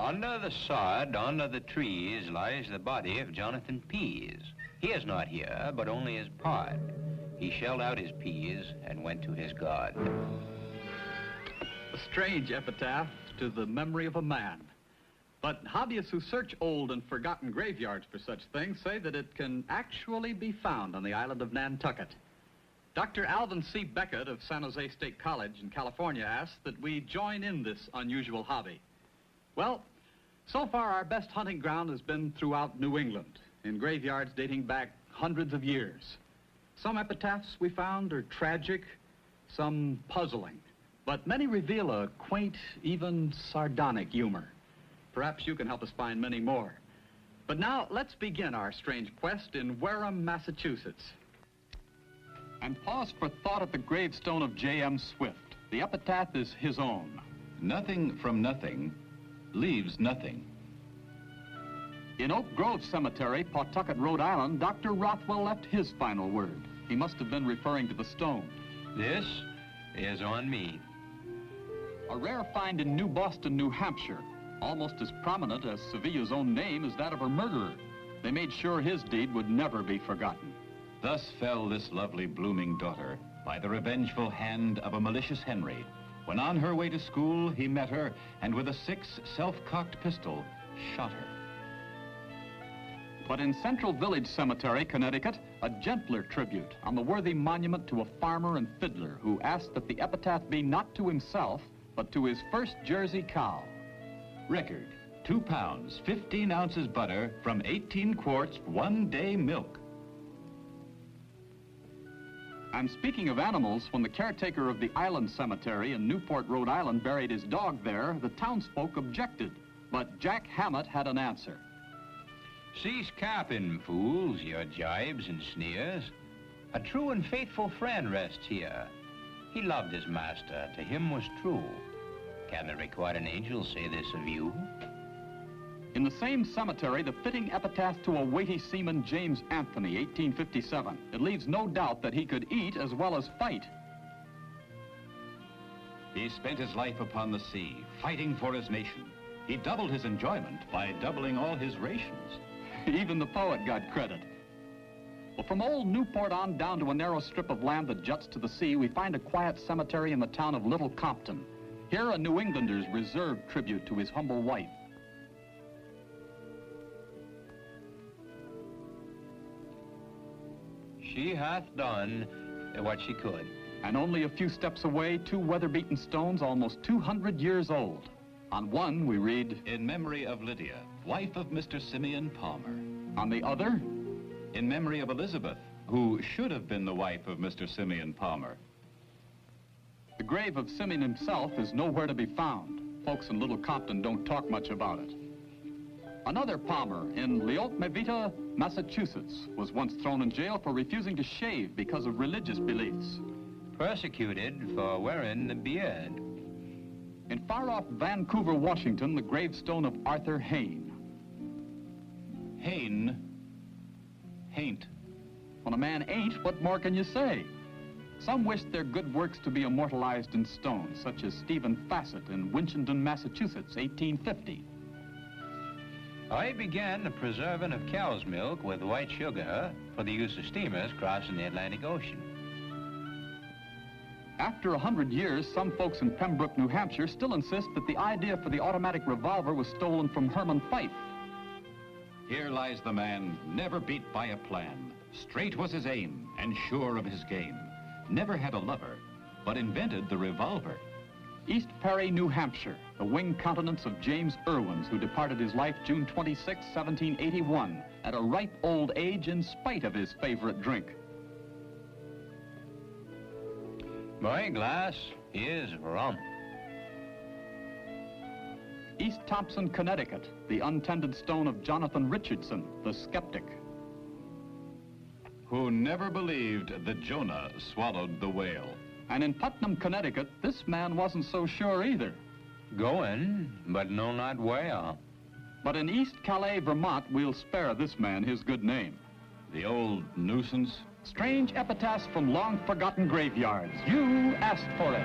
Under the sod, under the trees, lies the body of Jonathan Pease. He is not here, but only his part. He shelled out his peas and went to his God. A strange epitaph to the memory of a man. But hobbyists who search old and forgotten graveyards for such things say that it can actually be found on the island of Nantucket. Dr. Alvin C. Beckett of San Jose State College in California asked that we join in this unusual hobby. Well, so far our best hunting ground has been throughout New England, in graveyards dating back hundreds of years. Some epitaphs we found are tragic, some puzzling, but many reveal a quaint, even sardonic humor. Perhaps you can help us find many more. But now, let's begin our strange quest in Wareham, Massachusetts. And pause for thought at the gravestone of J.M. Swift. The epitaph is his own. Nothing from nothing leaves nothing. In Oak Grove Cemetery, Pawtucket, Rhode Island, Dr. Rothwell left his final word. He must have been referring to the stone. This is on me. A rare find in New Boston, New Hampshire. Almost as prominent as Sevilla's own name is that of her murderer. They made sure his deed would never be forgotten. Thus fell this lovely blooming daughter by the revengeful hand of a malicious Henry. When on her way to school, he met her, and with a 6 self-cocked pistol, shot her. But in Central Village Cemetery, Connecticut, a gentler tribute on the worthy monument to a farmer and fiddler who asked that the epitaph be not to himself, but to his first Jersey cow. Record, 2 pounds, 15 ounces butter from 18 quarts, 1-day milk. And speaking of animals, when the caretaker of the Island Cemetery in Newport, Rhode Island buried his dog there, the townsfolk objected. But Jack Hammett had an answer. Cease capping, fools, your jibes and sneers. A true and faithful friend rests here. He loved his master, to him was true. Can the recorded angel say this of you? In the same cemetery, the fitting epitaph to a weighty seaman, James Anthony, 1857. It leaves no doubt that he could eat as well as fight. He spent his life upon the sea, fighting for his nation. He doubled his enjoyment by doubling all his rations. Even the poet got credit. Well, from old Newport on down to a narrow strip of land that juts to the sea, we find a quiet cemetery in the town of Little Compton. Here, a New Englander's reserved tribute to his humble wife. She hath done what she could. And only a few steps away, 2 weather-beaten stones almost 200 years old. On one, we read, In memory of Lydia, wife of Mr. Simeon Palmer. On the other, In memory of Elizabeth, who should have been the wife of Mr. Simeon Palmer. the grave of Simeon himself is nowhere to be found. Folks in Little Compton don't talk much about it. Another Palmer in Leotmevita, Massachusetts, was once thrown in jail for refusing to shave because of religious beliefs. Persecuted for wearing the beard. In far-off Vancouver, Washington, the gravestone of Arthur Hayne. Hayne, hain't. When a man ain't, what more can you say? Some wish their good works to be immortalized in stone, such as Stephen Fassett in Winchendon, Massachusetts, 1850. I began the preserving of cow's milk with white sugar for the use of steamers crossing the Atlantic Ocean. After 100 years, some folks in Pembroke, New Hampshire still insist that the idea for the automatic revolver was stolen from Herman Fife. Here lies the man, never beat by a plan. Straight was his aim, and sure of his game. Never had a lover, but invented the revolver. East Perry, New Hampshire, the winged countenance of James Irwins, who departed his life June 26, 1781, at a ripe old age in spite of his favorite drink. My glass is rum. East Thompson, Connecticut, the untended stone of Jonathan Richardson, the skeptic. Who never believed that Jonah swallowed the whale. And in Putnam, Connecticut, this man wasn't so sure either. Going, but no not where. But in East Calais, Vermont, we'll spare this man his good name. The old nuisance. Strange epitaphs from long-forgotten graveyards. You asked for it.